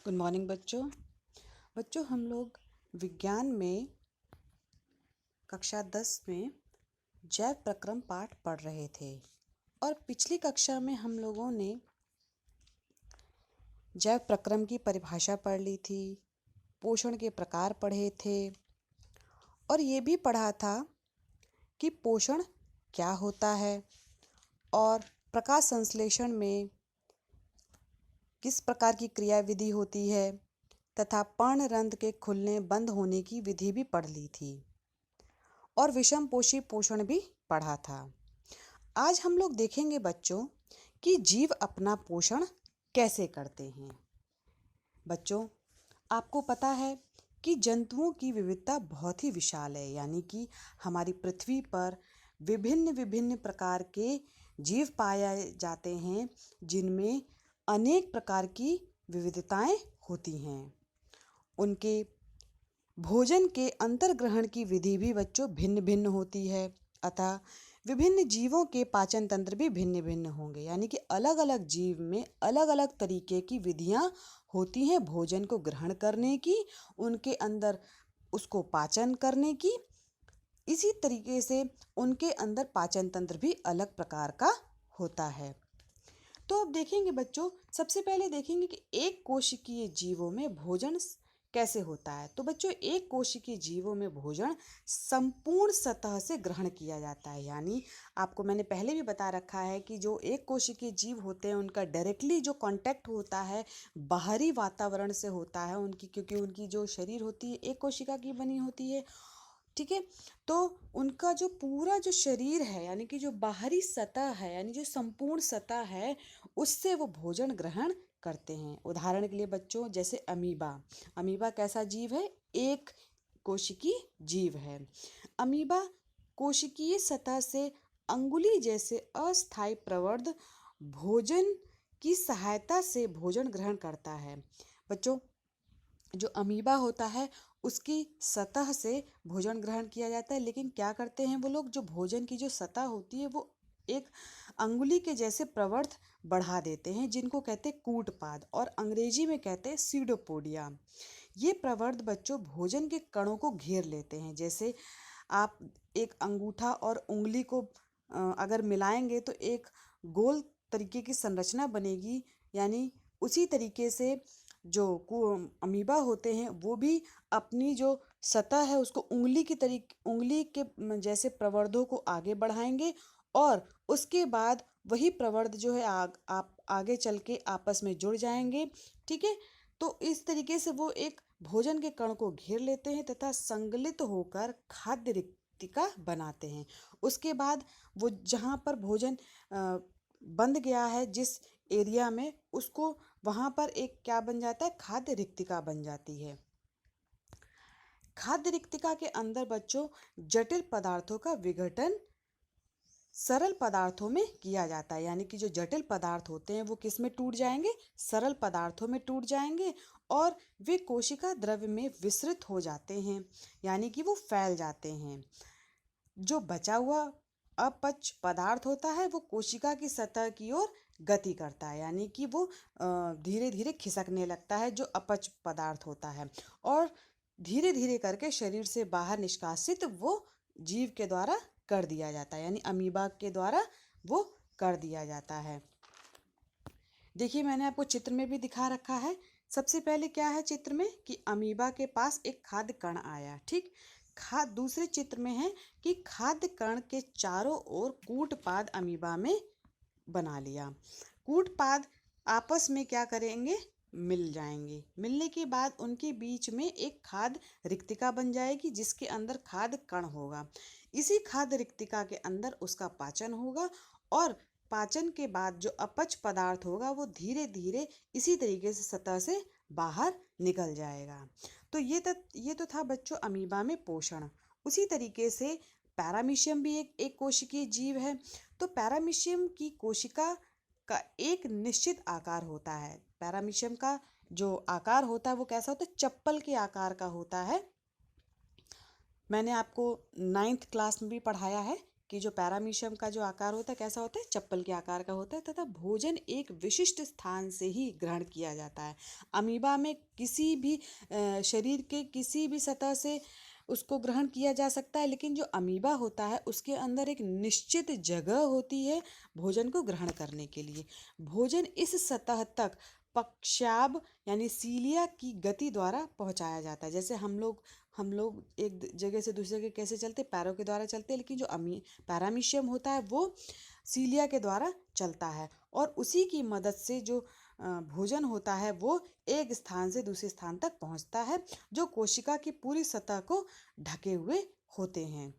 Good morning बच्चों। हम लोग विज्ञान में कक्षा 10 में जैव प्रक्रम पाठ पढ़ रहे थे और पिछली कक्षा में हम लोगों ने जैव प्रक्रम की परिभाषा पढ़ ली थी, पोषण के प्रकार पढ़े थे और ये भी पढ़ा था कि पोषण क्या होता है और प्रकाश संश्लेषण में किस प्रकार की क्रियाविधि होती है तथा पर्णरंध्र के खुलने बंद होने की विधि भी पढ़ ली थी और विषमपोषी पोषण भी पढ़ा था। आज हम लोग देखेंगे बच्चों कि जीव अपना पोषण कैसे करते हैं। बच्चों, आपको पता है कि जंतुओं की विविधता बहुत ही विशाल है, यानी कि हमारी पृथ्वी पर विभिन्न विभिन्न प्रकार के जीव पाए जाते हैं जिनमें अनेक प्रकार की विविधताएं होती हैं। उनके भोजन के अंतर्ग्रहण की विधि भी बच्चों भिन्न भिन्न होती है, अतः विभिन्न जीवों के पाचन तंत्र भी भिन्न भिन्न होंगे, यानी कि अलग अलग जीव में अलग अलग तरीके की विधियां होती हैं भोजन को ग्रहण करने की, उनके अंदर उसको पाचन करने की। इसी तरीके से उनके अंदर पाचन तंत्र भी अलग प्रकार का होता है। तो अब देखेंगे बच्चों, सबसे पहले देखेंगे कि एक कोशिकीय जीवों में भोजन कैसे होता है। तो बच्चों, एक कोशिकीय जीवों में भोजन संपूर्ण सतह से ग्रहण किया जाता है, यानी आपको मैंने पहले भी बता रखा है कि जो एक कोशिकीय जीव होते हैं उनका डायरेक्टली जो कांटेक्ट होता है बाहरी वातावरण से होता है उनकी, क्योंकि उनकी जो शरीर होती है एक कोशिका की बनी होती है, ठीक है। तो उनका जो पूरा जो शरीर है, यानी कि जो बाहरी सतह है, यानी जो संपूर्ण सतह है, उससे वो भोजन ग्रहण करते हैं। उदाहरण के लिए बच्चों, जैसे अमीबा। अमीबा कैसा जीव है? एक कोशिकीय जीव है। अमीबा कोशिकीय सतह से अंगुली जैसे अस्थायी प्रवर्ध भोजन की सहायता से भोजन ग्रहण करता है। बच्चों, जो अमीबा होता है उसकी सतह से भोजन ग्रहण किया जाता है, लेकिन क्या करते हैं वो लोग, जो भोजन की जो सतह होती है वो एक अंगुली के जैसे प्रवर्ध बढ़ा देते हैं, जिनको कहते हैं कूटपाद और अंग्रेजी में कहते हैं सीडोपोडिया। ये प्रवर्ध बच्चों भोजन के कणों को घेर लेते हैं। जैसे आप एक अंगूठा और उंगली को अगर मिलाएंगे तो एक गोल तरीके की संरचना बनेगी, यानी उसी तरीके से जो अमीबा होते हैं वो भी अपनी जो सतह है उसको उंगली के जैसे प्रवर्धों को आगे बढ़ाएंगे और उसके बाद वही प्रवर्ध जो है आप आगे चल के आपस में जुड़ जाएंगे, ठीक है। तो इस तरीके से वो एक भोजन के कण को घेर लेते हैं तथा संगलित होकर खाद्य रिक्तिका बनाते हैं। उसके बाद वो जहाँ पर भोजन बंध गया है जिस एरिया में, उसको वहाँ पर एक क्या बन जाता है? खाद्य रिक्तिका बन जाती है। खाद्य रिक्तिका के अंदर बच्चों जटिल पदार्थों का विघटन सरल पदार्थों में किया जाता है, यानी कि जो जटिल पदार्थ होते हैं वो किस में टूट जाएंगे? सरल पदार्थों में टूट जाएंगे और वे कोशिका द्रव्य में विसरित हो जाते हैं, यानी कि वो फैल जाते हैं। जो बचा हुआ अपच पदार्थ होता है वो कोशिका की सतह की ओर गति करता है, यानी कि वो धीरे धीरे खिसकने लगता है जो अपच पदार्थ होता है, और धीरे धीरे करके शरीर से बाहर निष्कासित वो जीव के द्वारा कर दिया जाता है, यानी अमीबा के द्वारा वो कर दिया जाता है। देखिए, मैंने आपको चित्र में भी दिखा रखा है। सबसे पहले क्या है चित्र में कि अमीबा के पास एक खाद्य कण आया, ठीक। दूसरे चित्र में है कि खाद्य कण के चारों ओर कूटपाद अमीबा में बना लिया। कूटपाद आपस में क्या करेंगे? मिल जाएंगे। मिलने के बाद उनके बीच में एक खाद्य रिक्तिका बन जाएगी जिसके अंदर खाद्य कण होगा। इसी खाद्य रिक्तिका के अंदर उसका पाचन होगा और पाचन के बाद जो अपच पदार्थ होगा वो धीरे धीरे इसी तरीके से सतह से बाहर निकल जाएगा। तो ये तो था बच्चों अमीबा में पोषण। उसी तरीके से पैरामीशियम भी एक कोशिकीय जीव है। तो पैरामीशियम की कोशिका का एक निश्चित आकार होता है। पैरामीशियम का जो आकार होता है वो कैसा होता है? चप्पल के आकार का होता है। मैंने आपको 9th क्लास में भी पढ़ाया है कि जो पैरामीशियम का जो आकार होता है कैसा होता है, चप्पल के आकार का होता है, तथा भोजन एक विशिष्ट स्थान से ही ग्रहण किया जाता है। अमीबा में किसी भी शरीर के किसी भी सतह से उसको ग्रहण किया जा सकता है, लेकिन जो अमीबा होता है उसके अंदर एक निश्चित जगह होती है भोजन को ग्रहण करने के लिए। भोजन इस सतह तक पक्षाभ यानी सीलिया की गति द्वारा पहुंचाया जाता है। जैसे हम लोग एक जगह से दूसरी जगह कैसे चलते, पैरों के द्वारा चलते हैं, लेकिन जो पैरामीशियम होता है वो सीलिया के द्वारा चलता है, और उसी की मदद से जो भोजन होता है वो एक स्थान से दूसरे स्थान तक पहुंचता है, जो कोशिका की पूरी सतह को ढके हुए होते हैं।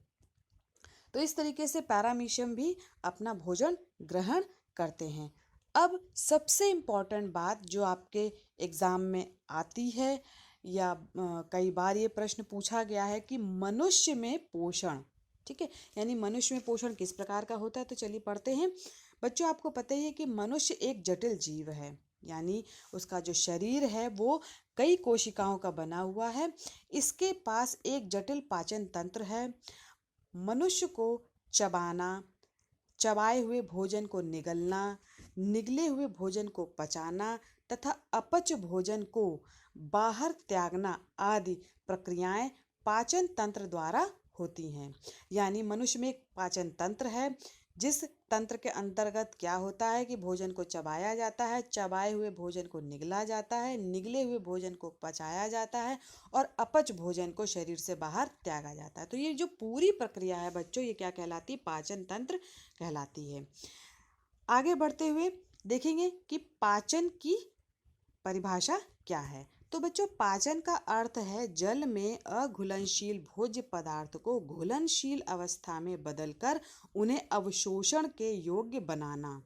तो इस तरीके से पैरामीशियम भी अपना भोजन ग्रहण करते हैं। अब सबसे इम्पॉर्टेंट बात जो आपके एग्ज़ाम में आती है, या कई बार ये प्रश्न पूछा गया है कि मनुष्य में पोषण, ठीक है, यानी मनुष्य में पोषण किस प्रकार का होता है। तो चलिए पढ़ते हैं। बच्चों, आपको पता ही है कि मनुष्य एक जटिल जीव है, यानी उसका जो शरीर है वो कई कोशिकाओं का बना हुआ है। इसके पास एक जटिल पाचन तंत्र है। मनुष्य को चबाना, चबाए हुए भोजन को निगलना, निगले हुए भोजन को पचाना तथा अपच भोजन को बाहर त्यागना आदि प्रक्रियाएं पाचन तंत्र द्वारा होती हैं। यानी मनुष्य में एक पाचन तंत्र है, जिस तंत्र के अंतर्गत क्या होता है कि भोजन को चबाया जाता है, चबाए हुए भोजन को निगला जाता है, निगले हुए भोजन को पचाया जाता है, और अपच भोजन को शरीर से बाहर त्यागा जाता है। तो ये जो पूरी प्रक्रिया है बच्चों, ये क्या कहलाती है, पाचन तंत्र कहलाती है। आगे बढ़ते हुए देखेंगे कि पाचन की परिभाषा क्या है। तो बच्चों, पाचन का अर्थ है जल में अघुलनशील भोज्य पदार्थ को घुलनशील अवस्था में बदलकर उन्हें अवशोषण के योग्य बनाना,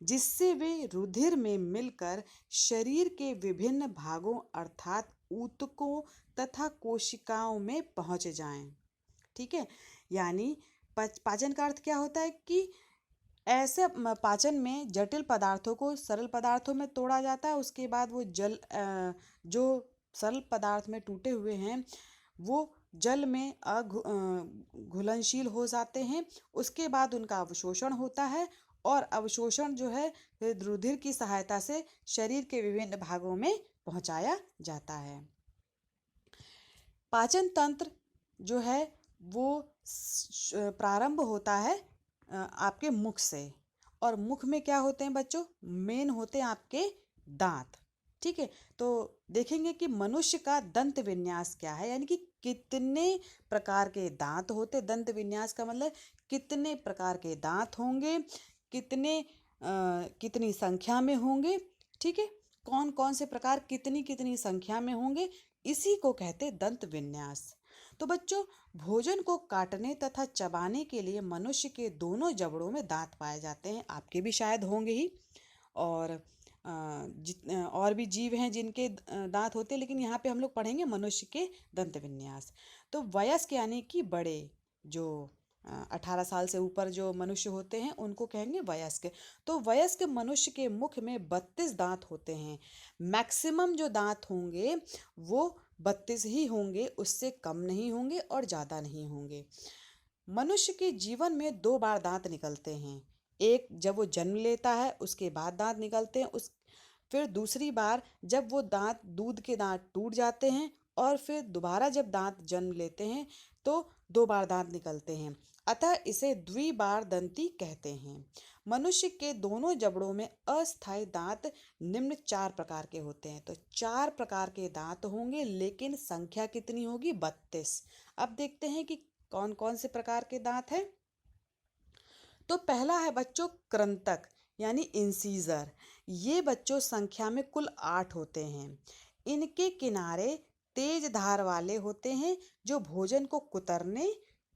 जिससे वे रुधिर में मिलकर शरीर के विभिन्न भागों अर्थात ऊतकों तथा कोशिकाओं में पहुंच जाएं। ठीक है, यानी पाचन का अर्थ क्या होता है कि ऐसे पाचन में जटिल पदार्थों को सरल पदार्थों में तोड़ा जाता है। उसके बाद वो जो सरल पदार्थ में टूटे हुए हैं वो जल में घुलनशील हो जाते हैं। उसके बाद उनका अवशोषण होता है, और अवशोषण जो है रुधिर की सहायता से शरीर के विभिन्न भागों में पहुंचाया जाता है। पाचन तंत्र जो है वो प्रारंभ होता है आपके मुख से, और मुख में क्या होते हैं बच्चों, मेन होते हैं आपके दांत। ठीक है, तो देखेंगे कि मनुष्य का दंत विन्यास क्या है, यानी कि कितने प्रकार के दांत होते। दंत विन्यास का मतलब कितने प्रकार के दांत होंगे, कितनी संख्या में होंगे। ठीक है, कौन कौन से प्रकार कितनी कितनी संख्या में होंगे, इसी को कहते दंत विन्यास। तो बच्चों, भोजन को काटने तथा चबाने के लिए मनुष्य के दोनों जबड़ों में दांत पाए जाते हैं। आपके भी शायद होंगे ही, और और भी जीव हैं जिनके दांत होते हैं, लेकिन यहाँ पे हम लोग पढ़ेंगे मनुष्य के दंत विन्यास। तो वयस्क यानी कि बड़े, जो 18 साल से ऊपर जो मनुष्य होते हैं उनको कहेंगे वयस्क। तो वयस्क मनुष्य के मुख में 32 दांत होते हैं। मैक्सिमम जो दांत होंगे वो 32 ही होंगे, उससे कम नहीं होंगे और ज़्यादा नहीं होंगे। मनुष्य के जीवन में 2 बार दांत निकलते हैं। एक जब वो जन्म लेता है उसके बाद दांत निकलते हैं, फिर दूसरी बार जब वो दूध के दांत टूट जाते हैं, और फिर दोबारा जब दांत जन्म लेते हैं तो 2 बार दांत निकलते हैं। अतः इसे द्विबार दंती कहते हैं। मनुष्य के दोनों जबड़ों में अस्थायी दांत निम्न 4 प्रकार के होते हैं। तो 4 प्रकार के दांत होंगे, लेकिन संख्या कितनी होगी, 32। अब देखते हैं कि कौन कौन से प्रकार के दांत हैं। तो पहला है बच्चों कृंतक, यानी इंसीजर। ये बच्चों संख्या में कुल 8 होते हैं। इनके किनारे तेज धार वाले होते हैं, जो भोजन को कुतरने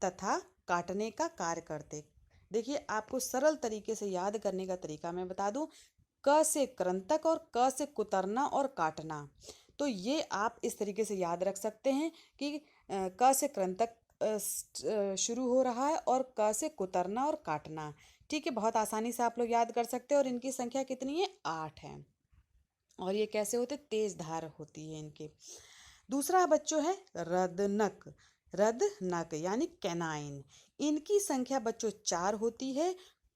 तथा काटने का कार्य करते। देखिए, आपको सरल तरीके से याद करने का तरीका मैं बता दूं। क से कृंतक और क से कुतरना और काटना। तो ये आप इस तरीके से याद रख सकते हैं कि क से कृंतक शुरू हो रहा है और क से कुतरना और काटना। ठीक है, बहुत आसानी से आप लोग याद कर सकते हैं। और इनकी संख्या कितनी है, 8 है। और ये कैसे होते, तेज धार होती है इनके। दूसरा बच्चों है रदनक। रदनक यानी कैनाइन। इनकी संख्या बच्चों 4 होती है।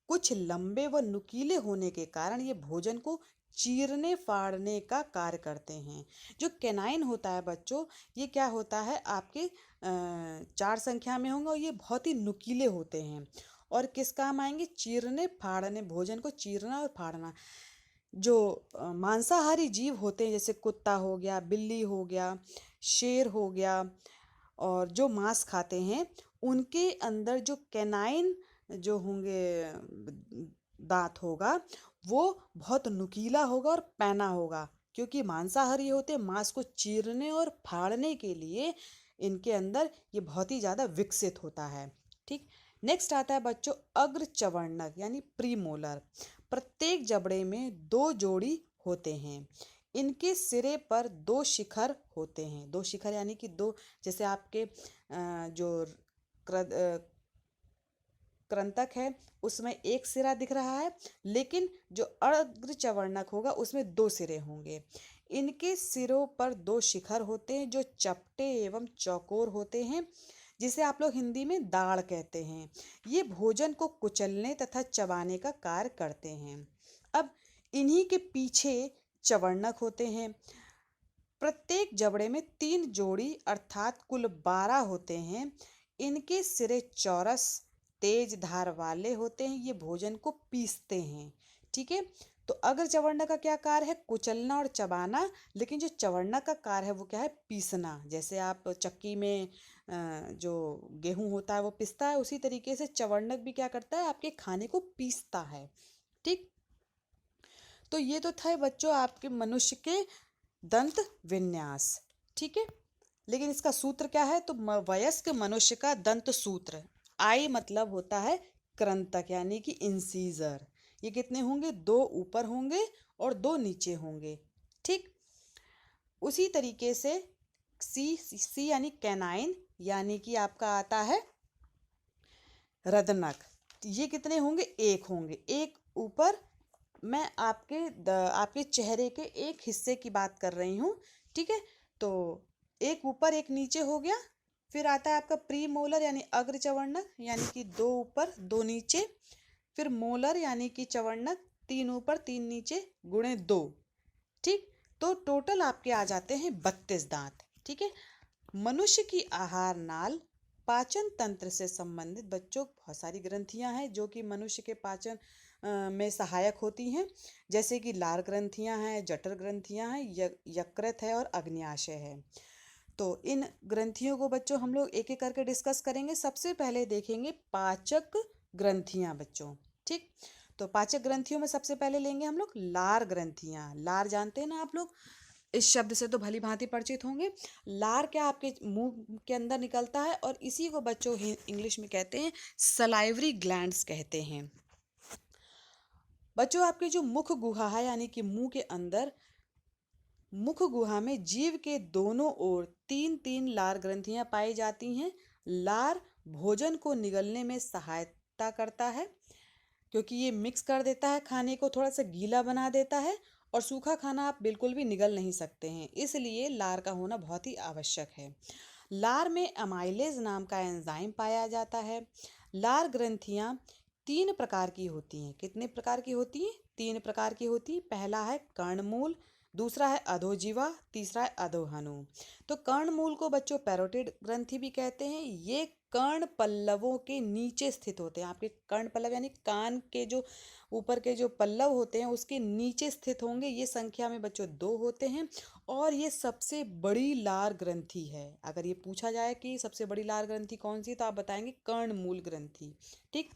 कुछ लंबे व नुकीले होने के कारण ये भोजन को चीरने फाड़ने का कार्य करते हैं। जो कैनाइन होता है बच्चों, ये क्या होता है आपके 4 संख्या में होंगे और ये बहुत ही नुकीले होते हैं और किस काम आएंगे? चीरने फाड़ने, भोजन को चीरना और फाड़ना। जो मांसाहारी जीव होते हैं जैसे कुत्ता हो गया, बिल्ली हो गया, शेर हो गया और जो मांस खाते हैं उनके अंदर जो कैनाइन जो होंगे दांत होगा वो बहुत नुकीला होगा और पैना होगा, क्योंकि मांसाहारी होते हैं। मांस को चीरने और फाड़ने के लिए इनके अंदर ये बहुत ही ज़्यादा विकसित होता है। ठीक। नेक्स्ट आता है बच्चों अग्र चवर्णक यानी प्रीमोलर। प्रत्येक जबड़े में 2 जोड़ी होते हैं। इनके सिरे पर 2 शिखर होते हैं। 2 शिखर यानी कि 2, जैसे आपके जो कृंतक है उसमें एक सिरा दिख रहा है, लेकिन जो अग्र चवर्णक होगा उसमें 2 सिरे होंगे। इनके सिरों पर 2 शिखर होते हैं जो चपटे एवं चौकोर होते हैं, जिसे आप लोग हिंदी में दाढ़ कहते हैं। ये भोजन को कुचलने तथा चबाने का कार्य करते हैं। अब इन्हीं के पीछे चवर्णक होते हैं। प्रत्येक जबड़े में 3 जोड़ी अर्थात कुल 12 होते हैं। इनके सिरे चौरस तेज धार वाले होते हैं। ये भोजन को पीसते हैं। ठीक है। तो अग्र चवर्णक का क्या कार्य है? कुचलना और चबाना। लेकिन जो चवर्णक का कार्य है वो क्या है? पीसना। जैसे आप चक्की में जो गेहूं होता है वो पीसता है, उसी तरीके से चवर्णक भी क्या करता है? आपके खाने को पीसता है। ठीक। तो ये तो था बच्चों आपके मनुष्य के दंत विन्यास। ठीक है। लेकिन इसका सूत्र क्या है? तो वयस्क मनुष्य का दंत सूत्र। आई मतलब होता है कृंतक यानी कि इंसीजर। ये कितने होंगे? 2 ऊपर होंगे और 2 नीचे होंगे। ठीक। उसी तरीके से सी यानी कैनाइन यानी कि आपका आता है रदनक। ये कितने होंगे? 1 होंगे। एक ऊपर। मैं आपके चेहरे के एक हिस्से की बात कर रही हूँ। ठीक है। तो एक ऊपर एक नीचे हो गया। फिर आता है आपका प्री मोलर यानी अग्र चवर्णक यानी कि 2 ऊपर 2 नीचे। फिर मोलर यानी कि चवर्णक 3 ऊपर 3 नीचे गुणे 2। ठीक। तो टोटल आपके आ जाते हैं 32 दांत। ठीक है। मनुष्य की आहार नाल पाचन तंत्र से संबंधित बच्चों बहुत सारी ग्रंथियां हैं जो कि मनुष्य के पाचन में सहायक होती हैं, जैसे कि लार ग्रंथियां हैं, जठर ग्रंथियां हैं, यकृत है और अग्न्याशय है। तो इन ग्रंथियों को बच्चों हम लोग एक एक करके डिस्कस करेंगे। सबसे पहले देखेंगे पाचक ग्रंथियां बच्चों। ठीक। तो पाचक ग्रंथियों में सबसे पहले लेंगे हम लोग लार ग्रंथियां। लार जानते हैं ना आप लोग? इस शब्द से तो भली भांति परिचित होंगे। लार क्या आपके मुंह के अंदर निकलता है और इसी को बच्चों इंग्लिश में कहते हैं सलाइवरी ग्लैंड्स कहते हैं। बच्चों आपके जो मुख गुहा है यानी कि मुंह के अंदर, मुख गुहा में जीव के दोनों ओर 3-3 लार ग्रंथियां पाई जाती हैं। लार भोजन को निगलने में सहायता करता है, क्योंकि ये मिक्स कर देता है खाने को, थोड़ा सा गीला बना देता है और सूखा खाना आप बिल्कुल भी निगल नहीं सकते हैं, इसलिए लार का होना बहुत ही आवश्यक है। लार में अमाइलेज नाम का एंजाइम पाया जाता है। लार ग्रंथियां 3 प्रकार की होती हैं। कितने प्रकार की होती हैं? 3 प्रकार की होती हैं। पहला है कर्णमूल, दूसरा है अधोजीवा, तीसरा है अधोहनु। तो कर्णमूल को बच्चों पैरोटिड ग्रंथि भी कहते हैं। ये कर्ण पल्लवों के नीचे स्थित होते हैं। आपके कर्ण पल्लव यानी कान के जो ऊपर के जो पल्लव होते हैं उसके नीचे स्थित होंगे। ये संख्या में बच्चों 2 होते हैं और ये सबसे बड़ी लार ग्रंथि है। अगर ये पूछा जाए कि सबसे बड़ी लार ग्रंथि कौन सी, तो आप बताएंगे कर्णमूल ग्रंथि। ठीक।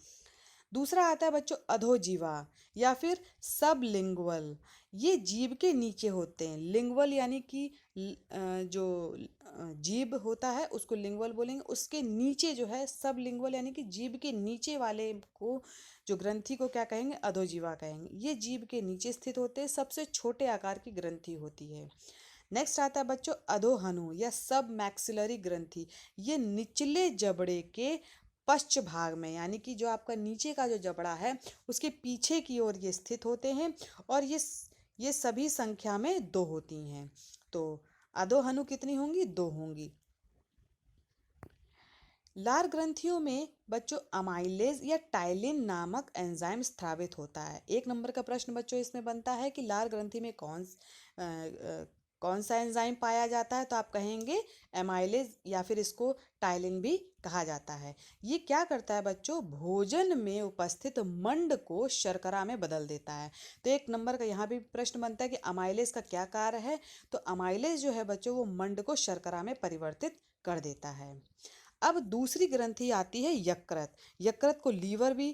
दूसरा आता है बच्चों अधोजीवा या फिर सबलिंगुअल। ये जीभ के नीचे होते हैं। लिंगुअल यानी कि जो जीभ होता है उसको लिंगुअल बोलेंगे। उसके नीचे जो है सबलिंगुअल यानी कि जीभ के नीचे वाले को, जो ग्रंथि को क्या कहेंगे? अधोजीवा कहेंगे। ये जीभ के नीचे स्थित होते हैं। सबसे छोटे आकार की ग्रंथि होती है। नेक्स्ट आता है बच्चों अधोहनु या सब मैक्सिलरी ग्रंथि। ये निचले जबड़े के पश्च भाग में यानी कि जो आपका नीचे का जो जबड़ा है उसके पीछे की ओर ये स्थित होते हैं और ये सभी संख्या में 2 होती हैं। तो अधोहनु कितनी होंगी? 2 होंगी। लार ग्रंथियों में बच्चों अमाइलेज या टाइलिन नामक एंजाइम स्रावित होता है। 1 नंबर का प्रश्न बच्चों इसमें बनता है कि लार ग्रंथि में कौन सा एंजाइम पाया जाता है, तो आप कहेंगे एमाइलेज या फिर इसको टाइलिन भी कहा जाता है। ये क्या करता है बच्चों, भोजन में उपस्थित मंड को शर्करा में बदल देता है। तो 1 नंबर का यहाँ भी प्रश्न बनता है कि अमाइलेज का क्या कार्य है, तो अमाइलेज जो है बच्चों वो मंड को शर्करा में परिवर्तित कर देता है। अब दूसरी ग्रंथि आती है यकृत। यकृत को लीवर भी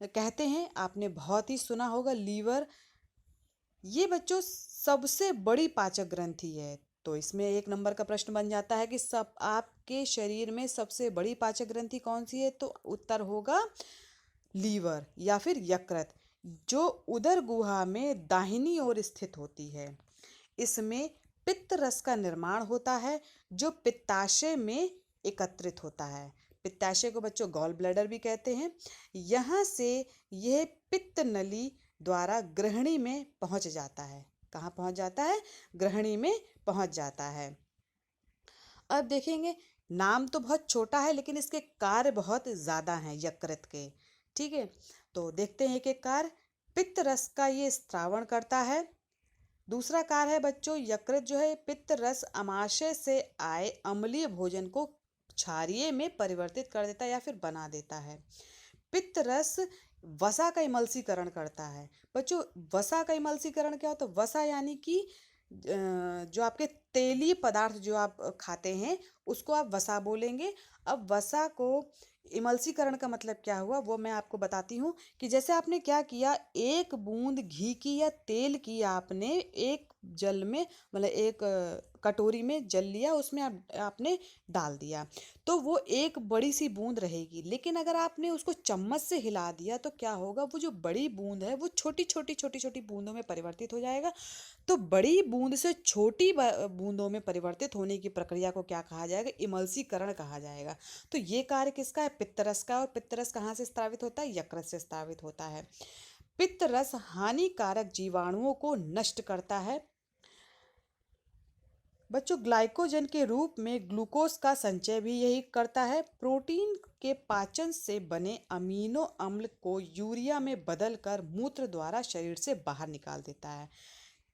कहते हैं, आपने बहुत ही सुना होगा लीवर। ये बच्चों सबसे बड़ी पाचक ग्रंथि है। तो इसमें 1 नंबर का प्रश्न बन जाता है कि सब आपके शरीर में सबसे बड़ी पाचक ग्रंथि कौन सी है, तो उत्तर होगा लीवर या फिर यकृत, जो उदर गुहा में दाहिनी ओर स्थित होती है। इसमें पित्त रस का निर्माण होता है जो पित्ताशय में एकत्रित होता है। पित्ताशय को बच्चों गॉल ब्लैडर भी कहते हैं। यहाँ से यह पित्त नली द्वारा ग्रहणी में पहुंच जाता है। कहाँ पहुंच जाता है, ग्रहणी में पहुंच जाता है। अब देखेंगे, नाम तो बहुत छोटा है लेकिन इसके कार्य बहुत ज़्यादा हैं यकृत के। ठीक है, तो देखते हैं कि कार्य। पित्त रस का ये स्त्रावण करता है। दूसरा कार्य है बच्चों, यकृत जो है पित्त रस अमाशय से आए अम्लीय भोजन को क्षारीय में परिवर्तित कर देता है या फिर बना देता है। पित्त रस वसा का इमल्सीकरण करता है। बच्चों वसा का इमल्सीकरण क्या होता है, वसा यानी कि जो आपके तेलीय पदार्थ जो आप खाते हैं उसको आप वसा बोलेंगे। अब वसा को इमल्सीकरण का मतलब क्या हुआ वो मैं आपको बताती हूँ कि जैसे आपने क्या किया, 1 बूंद घी की या तेल की आपने एक जल में मतलब एक कटोरी में जल लिया, उसमें आपने डाल दिया, तो वो एक बड़ी सी बूंद रहेगी। लेकिन अगर आपने उसको चम्मच से हिला दिया तो क्या होगा, वो जो बड़ी बूंद है वो छोटी छोटी छोटी छोटी बूंदों में परिवर्तित हो जाएगा। तो बड़ी बूंद से छोटी बूंदों में परिवर्तित होने की प्रक्रिया को क्या कहा जाएगा, इमल्सीकरण कहा जाएगा। तो ये कार्य किसका है, पित्तरस का। और पित्तरस कहाँ से स्रावित होता है, यकृत से स्रावित होता है। पित्तरस हानिकारक जीवाणुओं को नष्ट करता है। बच्चों ग्लाइकोजन के रूप में ग्लूकोज का संचय भी यही करता है। प्रोटीन के पाचन से बने अमीनो अम्ल को यूरिया में बदलकर मूत्र द्वारा शरीर से बाहर निकाल देता है।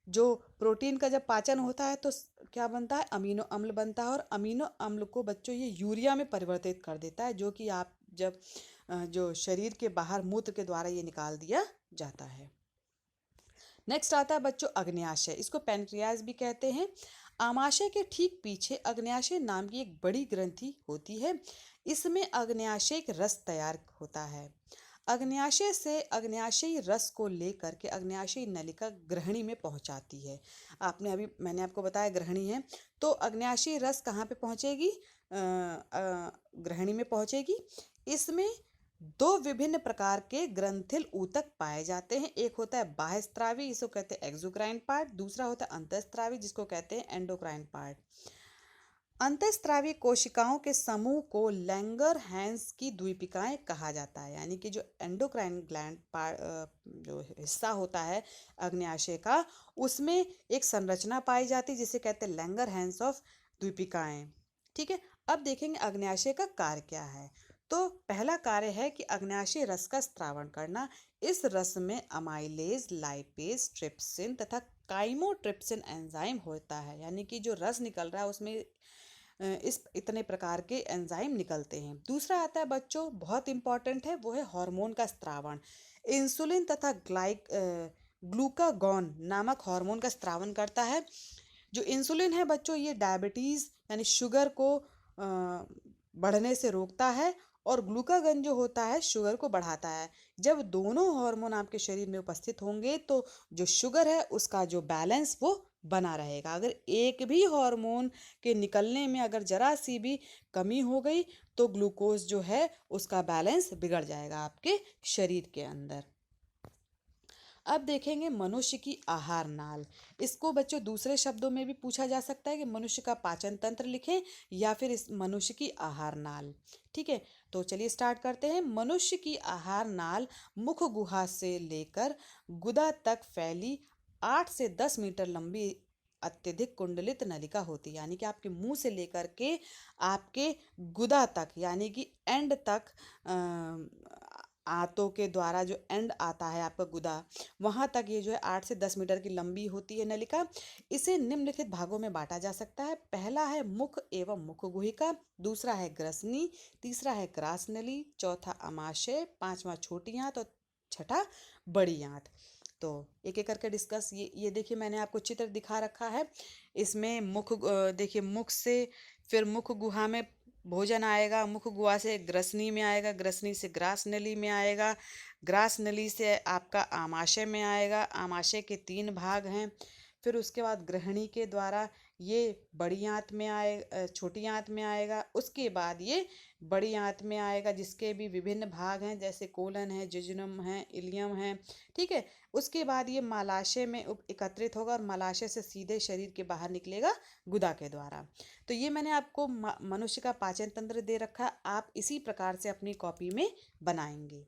जो प्रोटीन का जब पाचन होता है तो क्या बनता है, अमीनो अम्ल बनता है, और अमीनो अम्ल को बच्चों ये यूरिया में परिवर्तित कर देता है, जो कि आप जब जो शरीर के बाहर मूत्र के द्वारा ये निकाल दिया जाता है। नेक्स्ट आता है बच्चों अग्न्याशय। इसको पैनक्रियाज भी कहते हैं। आमाशय के ठीक पीछे अग्न्याशय नाम की एक बड़ी ग्रंथि होती है। इसमें अग्न्याशय एक रस तैयार होता है। अग्न्याशय से अग्न्याशयी रस को लेकर के अग्न्याशयी नलिका ग्रहणी में पहुंचाती है। मैंने आपको बताया ग्रहणी है, तो अग्न्याशयी रस कहाँ पे पहुंचेगी, ग्रहणी में पहुंचेगी। इसमें 2 विभिन्न प्रकार के ग्रंथिल ऊतक पाए जाते हैं। एक होता है बाह्यस्रावी, इसको कहते हैं एक्सोक्राइन पार्ट। दूसरा होता है अंतःस्रावी, जिसको कहते हैं एंडोक्राइन पार्ट। अंतःस्रावी कोशिकाओं के समूह को लैंगरहैंस की द्वीपिकाएं कहा जाता है। यानी कि जो एंडोक्राइन ग्लैंड जो हिस्सा होता है अग्न्याशय का, उसमें एक संरचना पाई जाती है जिसे कहते हैं लैंगरहैंस ऑफ द्वीपिकाएं। ठीक है, अब देखेंगे अग्न्याशय का कार्य क्या है। तो पहला कार्य है कि अग्न्याशय रस का स्त्रावण करना। इस रस में अमाइलेज, लाइपेज, ट्रिप्सिन तथा काइमोट्रिप्सिन एंजाइम होता है। यानी कि जो रस निकल रहा है उसमें इस इतने प्रकार के एंजाइम निकलते हैं। दूसरा आता है बच्चों, बहुत इंपॉर्टेंट है, वो है हार्मोन का स्त्रावण। इंसुलिन तथा ग्लूकागॉन नामक हार्मोन का स्त्रावण करता है। जो इंसुलिन है बच्चों ये डायबिटीज़ यानी शुगर को बढ़ने से रोकता है, और ग्लूकागन जो होता है शुगर को बढ़ाता है। जब दोनों हार्मोन आपके शरीर में उपस्थित होंगे तो जो शुगर है उसका जो बैलेंस वो बना रहेगा। अगर एक भी हार्मोन के निकलने में अगर जरा सी भी कमी हो गई तो ग्लूकोज जो है उसका बैलेंस बिगड़ जाएगा आपके शरीर के अंदर। अब देखेंगे मनुष्य की आहार नाल। इसको बच्चों दूसरे शब्दों में भी पूछा जा सकता है कि मनुष्य का पाचन तंत्र लिखें या फिर इस मनुष्य की आहार नाल। ठीक है, तो चलिए स्टार्ट करते हैं। मनुष्य की आहार नाल मुख गुहा से लेकर गुदा तक फैली 8 से 10 मीटर लंबी अत्यधिक कुंडलित नलिका होती है, यानी कि आपके मुंह से लेकर के आपके गुदा तक, यानी कि एंड तक, आंतों के द्वारा जो एंड आता है आपका गुदा, वहां तक ये जो है 8 से 10 मीटर की लंबी होती है नलिका। इसे निम्नलिखित भागों में बांटा जा सकता है। पहला है मुख एवं मुख गुहिका, दूसरा है ग्रसनी, तीसरा है ग्रास नली, चौथा अमाशय, पांचवा छोटी आंत और छठा बड़ी आंत। तो एक एक करके डिस्कस। ये देखिए मैंने आपको चित्र दिखा रखा है। इसमें देखिए मुख से फिर मुख गुहा में भोजन आएगा, मुख गुहा से ग्रसनी में आएगा, ग्रसनी से ग्रास नली में आएगा, ग्रास नली से आपका आमाशय में आएगा, आमाशय के 3 भाग हैं। फिर उसके बाद ग्रहणी के द्वारा ये बड़ी आंत में आए, छोटी आंत में आएगा। उसके बाद ये बड़ी आंत में आएगा, जिसके भी विभिन्न भाग हैं, जैसे कोलन है, जिजुनम है, इलियम है। ठीक है। उसके बाद ये मलाशय में एकत्रित होगा और मलाशय से सीधे शरीर के बाहर निकलेगा गुदा के द्वारा। तो ये मैंने आपको मनुष्य का पाचन तंत्र दे रखा। आप इसी प्रकार से अपनी कॉपी में बनाएंगे।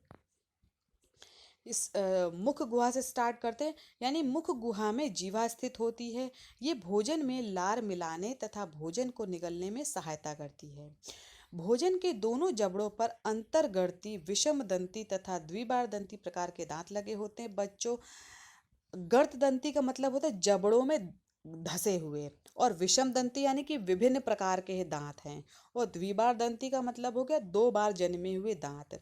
इस मुख गुहा से स्टार्ट करते हैं। यानी मुख गुहा में जीवा स्थित होती है। ये भोजन में लार मिलाने तथा भोजन को निगलने में सहायता करती है। भोजन के दोनों जबड़ों पर अंतर्गर्ती, विषम दंती तथा द्विबार दंती प्रकार के दांत लगे होते हैं। बच्चों, गर्त दंती का मतलब होता है जबड़ों में धसे हुए, और विषम दंती यानी कि विभिन्न प्रकार के दांत हैं, और द्विबार दंती का मतलब हो गया 2 बार जन्मे हुए दांत।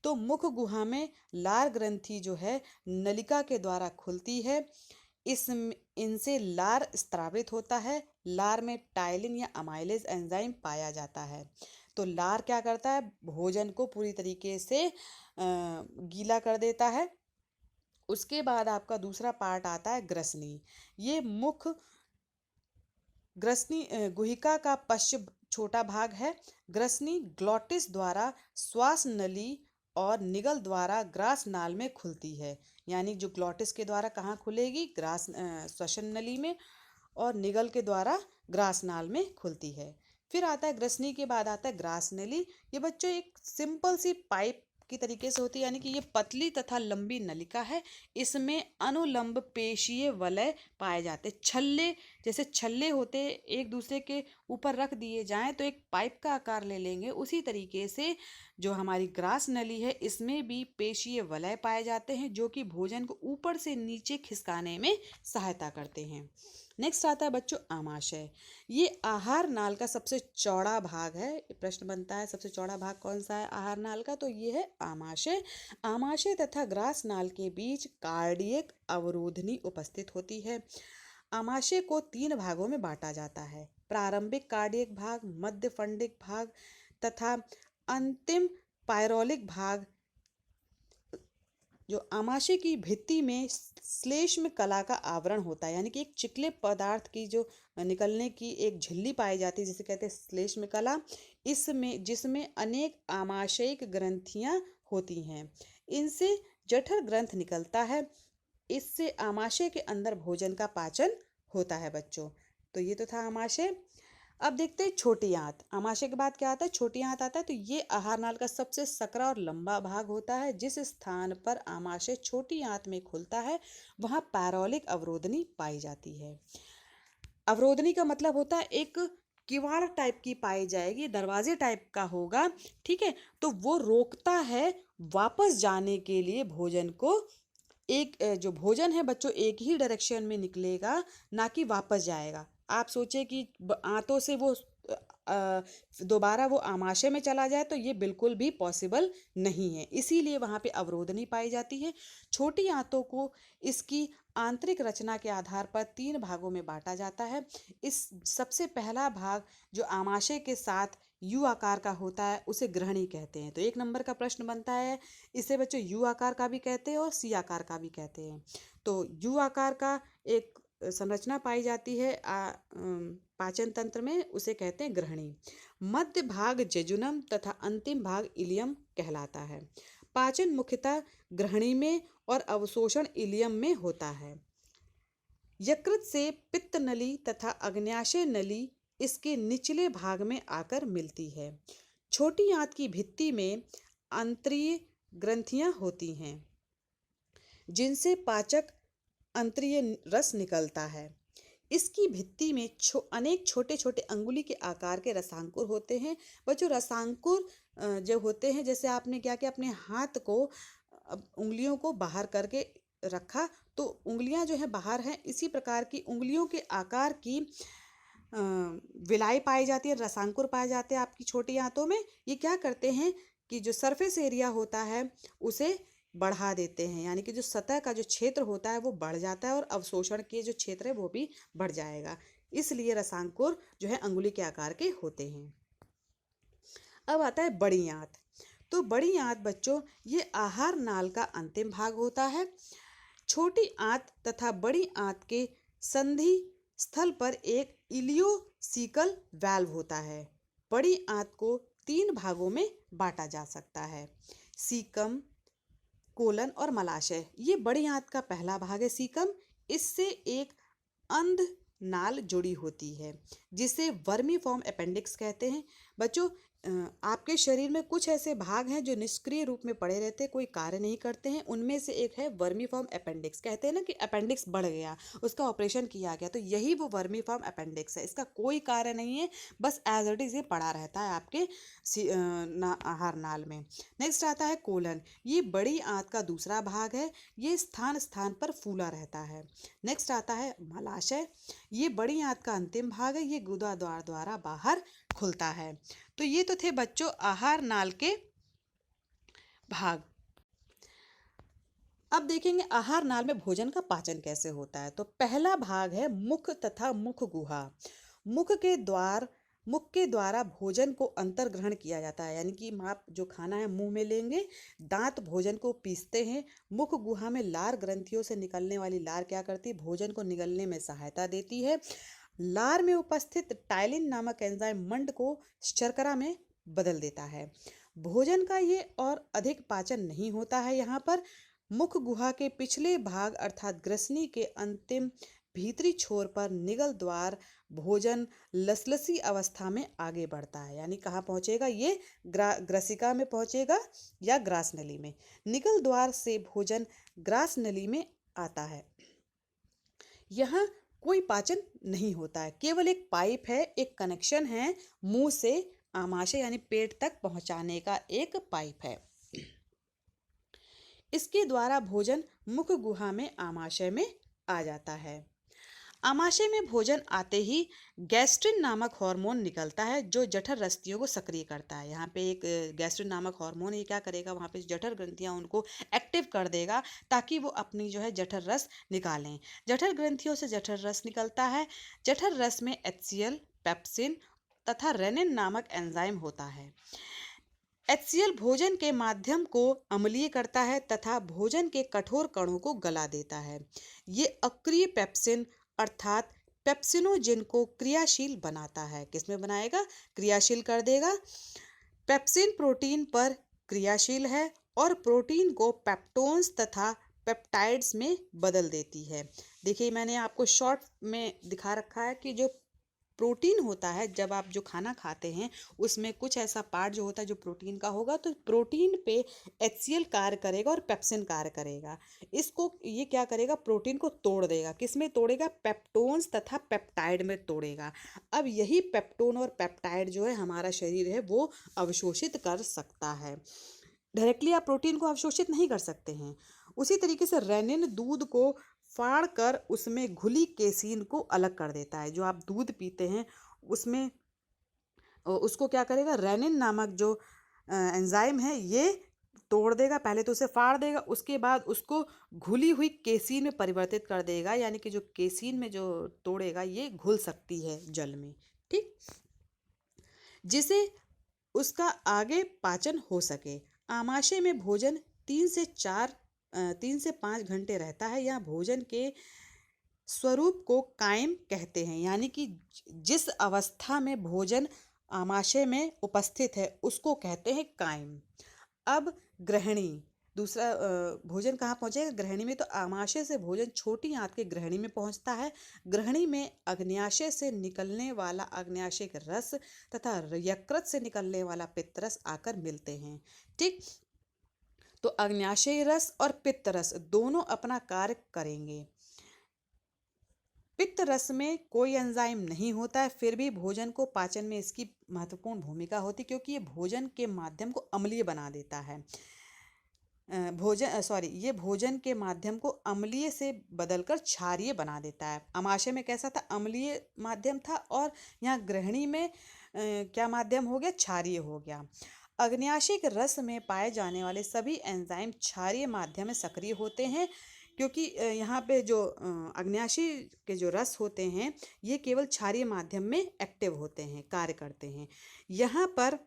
तो मुख गुहा में लार ग्रंथि जो है नलिका के द्वारा खुलती है। इनसे लार स्त्रावित होता है। लार में टाइलिन या अमाइलेज एंजाइम पाया जाता है। तो लार क्या करता है, भोजन को पूरी तरीके से गीला कर देता है। उसके बाद आपका दूसरा पार्ट आता है ग्रसनी। ये मुख ग्रसनी गुहिका का पश्च छोटा भाग है। ग्रसनी ग्लॉटिस द्वारा श्वास नली और निगल द्वारा ग्रास नाल में खुलती है। यानी जो ग्लॉटिस के द्वारा कहाँ खुलेगी, ग्रास श्वसन नली में, और निगल के द्वारा ग्रास नाल में खुलती है। फिर आता है ग्रसनी के बाद आता है ग्रास नली। ये बच्चों एक सिंपल सी पाइप की तरीके से होती है, यानी कि ये पतली तथा लंबी नलिका है। इसमें अनुलंब पेशीय वलय पाए जाते। छल्ले, जैसे छल्ले होते एक दूसरे के ऊपर रख दिए जाएं तो एक पाइप का आकार ले लेंगे, उसी तरीके से जो हमारी ग्रास नली है इसमें भी पेशीय वलय पाए जाते हैं, जो कि भोजन को ऊपर से नीचे खिसकाने में सहायता करते हैं। नेक्स्ट आता है बच्चों आमाशय। ये आहार नाल का सबसे चौड़ा भाग है। प्रश्न बनता है सबसे चौड़ा भाग कौन सा है आहार नाल का, तो ये है आमाशय। आमाशय तथा ग्रास नाल के बीच कार्डियक अवरोधनी उपस्थित होती है। आमाशय को 3 भागों में बांटा जाता है। प्रारंभिक कार्डियक भाग, मध्य फंडिक भाग तथा अंतिम पायरोलिक भाग। जो आमाशय की भित्ति में श्लेष्म कला का आवरण होता है, यानी कि एक चिकले पदार्थ की जो निकलने की एक झिल्ली पाई जाती है, जिसे कहते हैं श्लेष्म कला। इसमें जिसमें अनेक आमाशयिक ग्रंथियां होती हैं। इनसे जठर ग्रंथ निकलता है। इससे आमाशय के अंदर भोजन का पाचन होता है बच्चों। तो ये तो था आमाशय। अब देखते हैं छोटी आंत। आमाशय के बाद क्या आता है, छोटी आंत आता है। तो ये आहार नाल का सबसे सकरा और लंबा भाग होता है। जिस स्थान पर आमाशय छोटी आंत में खुलता है वहां पैरोलिक अवरोधनी पाई जाती है। अवरोधनी का मतलब होता है एक किवाड़ टाइप की पाई जाएगी, दरवाजे टाइप का होगा। ठीक है। तो वो रोकता है वापस जाने के लिए भोजन को। एक जो भोजन है बच्चों एक ही डायरेक्शन में निकलेगा, ना कि वापस जाएगा। आप सोचे कि आंतों से वो दोबारा वो आमाशय में चला जाए, तो ये बिल्कुल भी पॉसिबल नहीं है। इसीलिए वहाँ पे अवरोधनी पाई जाती है। छोटी आंतों को इसकी आंतरिक रचना के आधार पर 3 भागों में बांटा जाता है। इस सबसे पहला भाग जो आमाशय के साथ यू आकार का होता है उसे ग्रहणी कहते हैं। तो 1 नंबर का प्रश्न बनता है। इसे बच्चों यू आकार का भी कहते हैं और सी आकार का भी कहते हैं। तो यू आकार का एक संरचना पाई जाती है पाचन तंत्र में, उसे कहते हैं ग्रहणी। मध्य भाग जेजुनम तथा अंतिम भाग इलियम कहलाता है। पाचन मुख्यतः ग्रहणी में और अवशोषण इलियम में होता है। यकृत से पित्त नली तथा अग्न्याशय नली इसके निचले भाग में आकर मिलती है। छोटी आंत की भित्ति में आंतरीय ग्रंथियां होती हैं, जिनसे पाचक अंतरीय रस निकलता है। इसकी भित्ति में अनेक छोटे छोटे अंगुली के आकार के रसांकुर होते हैं। बच्चों, रसांकुर जो होते हैं, जैसे आपने क्या किया, अपने हाथ को उंगलियों को बाहर करके रखा तो उंगलियां जो है बाहर हैं, इसी प्रकार की उंगलियों के आकार की विलाई पाई जाती है, रसांकुर पाए जाते हैं आपकी छोटी आंतों में। ये क्या करते हैं कि जो सरफेस एरिया होता है उसे बढ़ा देते हैं, यानी कि जो सतह का जो क्षेत्र होता है वो बढ़ जाता है और अवशोषण के जो क्षेत्र है वो भी बढ़ जाएगा। इसलिए रसांकुर जो है अंगुली के आकार के होते हैं। अब आता है बड़ी आंत। तो बड़ी आंत बच्चों, ये आहार नाल का अंतिम भाग होता है। छोटी आंत तथा बड़ी आंत के संधि स्थल पर एक इलियोसिकल वाल्व होता है। बड़ी आंत को 3 भागों में बांटा जा सकता है, सीकम, कोलन और मलाशय। ये बड़ी आंत का पहला भाग है, सीकम। इससे एक अंध नाल जुड़ी होती है जिसे वर्मीफॉर्म अपेंडिक्स कहते हैं। बच्चों, आपके शरीर में कुछ ऐसे भाग हैं जो निष्क्रिय रूप में पड़े रहते हैं, कोई कार्य नहीं करते हैं। उनमें से एक है वर्मीफॉर्म अपेंडिक्स। कहते हैं ना कि अपेंडिक्स बढ़ गया, उसका ऑपरेशन किया गया, तो यही वो वर्मीफॉर्म अपेंडिक्स है। इसका कोई कार्य नहीं है, बस एज इट इज ये पड़ा रहता है आपके आहार नाल में। नेक्स्ट आता है कोलन। ये बड़ी आंत का दूसरा भाग है, ये स्थान स्थान पर फूला रहता है। नेक्स्ट आता है मलाशय। ये बड़ी आंत का अंतिम भाग है, ये गुदा द्वार द्वारा बाहर खुलता है। तो ये तो थे बच्चों आहार नाल के भाग। अब देखेंगे आहार नाल में भोजन का पाचन कैसे होता है। तो पहला भाग है मुख तथा मुख गुहा। मुख के द्वारा भोजन को अंतर ग्रहण किया जाता है, यानी कि आप जो खाना है मुंह में लेंगे, दांत भोजन को पीसते हैं। मुख गुहा में लार ग्रंथियों से निकलने वाली लार क्या करती है, भोजन को निगलने में सहायता देती है। लार में उपस्थित टाइलिन नामक एंजाइम मंड को शर्करा में बदल देता है। भोजन का ये और अधिक पाचन नहीं होता है यहाँ पर। मुख गुहा के पिछले भाग अर्थात ग्रसनी के अंतिम भीतरी छोर पर निगल द्वार भोजन लसलसी अवस्था में आगे बढ़ता है, यानी कहाँ पहुँचेगा, ये ग्रसिका में पहुँचेगा या ग्रास नली में। निगल द्वार से भोजन ग्रास नली में आता है। यहाँ कोई पाचन नहीं होता है, केवल एक पाइप है, एक कनेक्शन है मुंह से आमाशय यानी पेट तक पहुंचाने का एक पाइप है। इसके द्वारा भोजन मुख गुहा में आमाशय में आ जाता है। आमाशय में भोजन आते ही गैस्ट्रिन नामक हार्मोन निकलता है जो जठर रस्तियों को सक्रिय करता है। यहाँ पे एक गैस्ट्रिन नामक हार्मोन, ये क्या करेगा, वहाँ पे जठर ग्रंथियाँ उनको एक्टिव कर देगा ताकि वो अपनी जो है जठर रस निकालें। जठर ग्रंथियों से जठर रस निकलता है। जठर रस में HCl, पेप्सिन तथा रेनिन नामक एंजाइम होता है। HCl भोजन के माध्यम को अम्लीय करता है तथा भोजन के कठोर कणों को गला देता है। ये अक्रिय पेप्सिन अर्थात पेप्सिनोजिन को क्रियाशील बनाता है। किसमें बनाएगा, क्रियाशील कर देगा। पेप्सिन प्रोटीन पर क्रियाशील है और प्रोटीन को पेप्टोन्स तथा पेप्टाइड्स में बदल देती है। देखिए, मैंने आपको शॉर्ट में दिखा रखा है कि जो प्रोटीन होता है, जब आप जो खाना खाते हैं उसमें कुछ ऐसा पार्ट जो होता है जो प्रोटीन का होगा, तो प्रोटीन पे HCl कार्य करेगा और पेप्सिन कार्य करेगा। इसको ये क्या करेगा, प्रोटीन को तोड़ देगा। किस में तोड़ेगा, पेप्टोन्स तथा पेप्टाइड में तोड़ेगा। अब यही पेप्टोन और पेप्टाइड जो है हमारा शरीर है वो अवशोषित कर सकता है। डायरेक्टली आप प्रोटीन को अवशोषित नहीं कर सकते हैं। उसी तरीके से रेनिन दूध को फाड़ कर उसमें घुली केसीन को अलग कर देता है। जो आप दूध पीते हैं उसमें उसको क्या करेगा, रेनिन नामक जो एंजाइम है ये तोड़ देगा। पहले तो उसे फाड़ देगा, उसके बाद उसको घुली हुई केसीन में परिवर्तित कर देगा, यानी कि जो केसीन में जो तोड़ेगा ये घुल सकती है जल में, ठीक, जिसे उसका आगे पाचन हो सके। आमाशय में भोजन 3 से 5 घंटे रहता है। यहाँ भोजन के स्वरूप को कायम कहते हैं, यानी कि जिस अवस्था में भोजन आमाशय में उपस्थित है उसको कहते हैं कायम। अब ग्रहणी, दूसरा भोजन कहाँ पहुँचेगा, ग्रहणी में। तो आमाशय से भोजन छोटी आंत के ग्रहणी में पहुँचता है। ग्रहणी में अग्न्याशय से निकलने वाला अग्न्याशय रस तथा यकृत से निकलने वाला पित्त रस आकर मिलते हैं, ठीक। तो अग्न्याशय रस और पित्त रस दोनों अपना कार्य करेंगे। पित्त रस में कोई एंजाइम नहीं होता है, फिर भी भोजन को पाचन में इसकी महत्वपूर्ण भूमिका होती है, क्योंकि ये भोजन के माध्यम को अम्लीय बना देता है। ये भोजन के माध्यम को अम्लीय से बदलकर क्षारीय बना देता है। आमाशय में कैसा था? अम्लीय माध्यम था, और यहाँ गृहिणी में क्या माध्यम हो गया? क्षारीय हो गया। अग्न्याशय के रस में पाए जाने वाले सभी एंजाइम क्षारीय माध्यम में सक्रिय होते हैं, क्योंकि यहाँ पे जो अग्न्याशय के जो रस होते हैं ये केवल क्षारीय माध्यम में एक्टिव होते हैं, कार्य करते हैं। यहाँ पर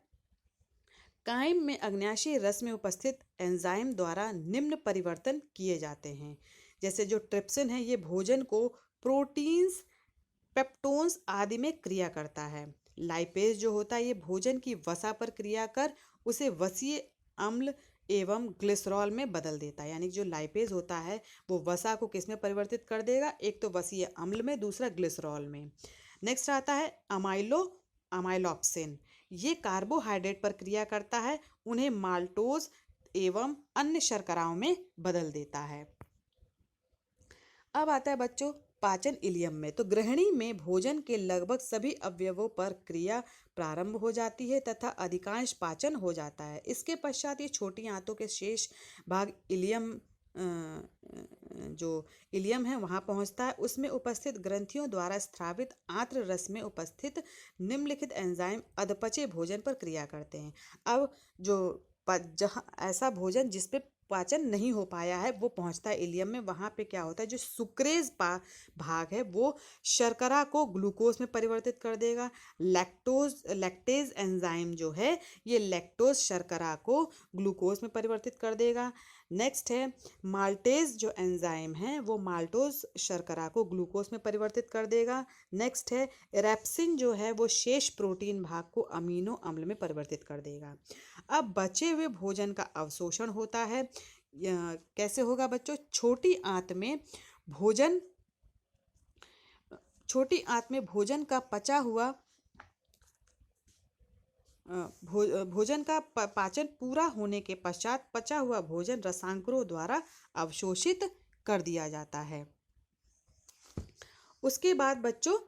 कायम में अग्न्याशयी रस में उपस्थित एंजाइम द्वारा निम्न परिवर्तन किए जाते हैं। जैसे जो ट्रिप्सिन है ये भोजन को प्रोटीन्स, पेप्टोन्स आदि में क्रिया करता है। लाइपेज जो होता है ये भोजन की वसा पर क्रिया कर उसे वसीय अम्ल एवं ग्लिसरॉल में बदल देता है। यानी जो लाइपेज होता है वो वसा को किस में परिवर्तित कर देगा? एक तो वसीय अम्ल में, दूसरा ग्लिसरॉल में। नेक्स्ट आता है अमाइलोप्सिन। ये कार्बोहाइड्रेट पर क्रिया करता है, उन्हें माल्टोज एवं अन्य शर्कराओं में बदल देता है। अब आता है बच्चों पाचन इलियम में। तो गृहिणी में भोजन के लगभग सभी अवयवों पर क्रिया प्रारंभ हो जाती है तथा अधिकांश पाचन हो जाता है। इसके पश्चात ये छोटी आंतों के शेष भाग इलियम जो इलियम है वहाँ पहुँचता है। उसमें उपस्थित ग्रंथियों द्वारा स्रावित आंत्र रस में उपस्थित निम्नलिखित एंजाइम अधपचे भोजन पर क्रिया करते हैं। अब जहाँ ऐसा भोजन जिस पे पाचन नहीं हो पाया है वो पहुंचता है इलियम में, वहाँ पे क्या होता है? जो सुक्रेज भाग है वो शर्करा को ग्लूकोज में परिवर्तित कर देगा। लैक्टेज एंजाइम जो है ये लैक्टोज शर्करा को ग्लूकोज में परिवर्तित कर देगा। नेक्स्ट है माल्टेज जो एंजाइम है वो माल्टोज शर्करा को ग्लूकोज में परिवर्तित कर देगा। नेक्स्ट है एरेप्सिन जो है वो शेष प्रोटीन भाग को अमीनो अम्ल में परिवर्तित कर देगा। अब बचे हुए भोजन का अवशोषण होता है। कैसे होगा बच्चों? छोटी आंत में भोजन का पचा हुआ भोजन का पाचन पूरा होने के पश्चात पचा हुआ भोजन रसांकुरों द्वारा अवशोषित कर दिया जाता है। उसके बाद बच्चों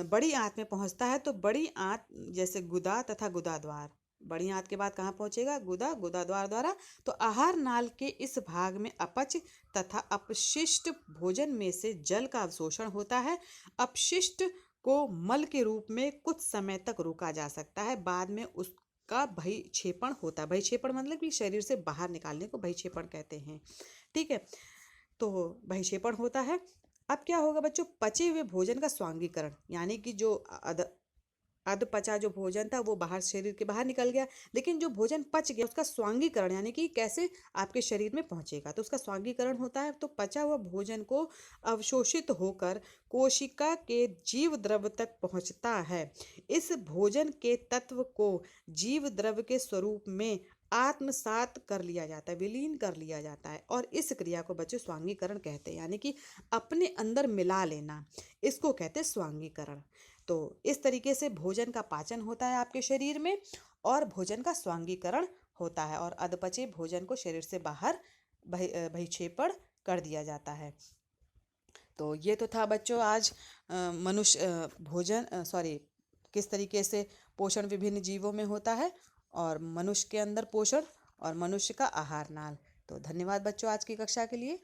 बड़ी आंत में पहुंचता है। तो बड़ी आंत जैसे गुदा तथा गुदाद्वार, बड़ी आंत के बाद कहाँ पहुंचेगा? गुदाद्वार द्वारा। तो आहार नाल के इस भाग में अपच तथा अपशिष्ट भोजन में से जल का अवशोषण होता है। अपशिष्ट को मल के रूप में कुछ समय तक रोका जा सकता है, बाद में उसका बहिक्षेपण होता है। बहिक्षेपण मतलब कि शरीर से बाहर निकालने को बहिक्षेपण कहते हैं। ठीक है, तो बहिक्षेपण होता है। अब क्या होगा बच्चों? पचे हुए भोजन का स्वांगीकरण, यानी कि जो अधपचा जो भोजन था वो बाहर, शरीर के बाहर निकल गया, लेकिन जो भोजन पच गया उसका स्वांगीकरण यानी कि कैसे आपके शरीर में पहुंचेगा, तो उसका स्वांगीकरण होता है। तो पचा हुआ भोजन को अवशोषित होकर कोशिका के जीव द्रव तक पहुंचता है। इस भोजन के तत्व को जीव द्रव के स्वरूप में आत्मसात कर लिया जाता है, विलीन कर लिया जाता है, और इस क्रिया को बच्चों स्वांगीकरण कहते हैं, यानी कि अपने अंदर मिला लेना, इसको कहते हैं स्वांगीकरण। तो इस तरीके से भोजन का पाचन होता है आपके शरीर में, और भोजन का स्वांगीकरण होता है, और अधपचे भोजन को शरीर से बाहर बहिक्षेपण कर दिया जाता है। तो ये तो था बच्चों आज किस तरीके से पोषण विभिन्न जीवों में होता है, और मनुष्य के अंदर पोषण, और मनुष्य का आहार नाल। तो धन्यवाद बच्चों आज की कक्षा के लिए।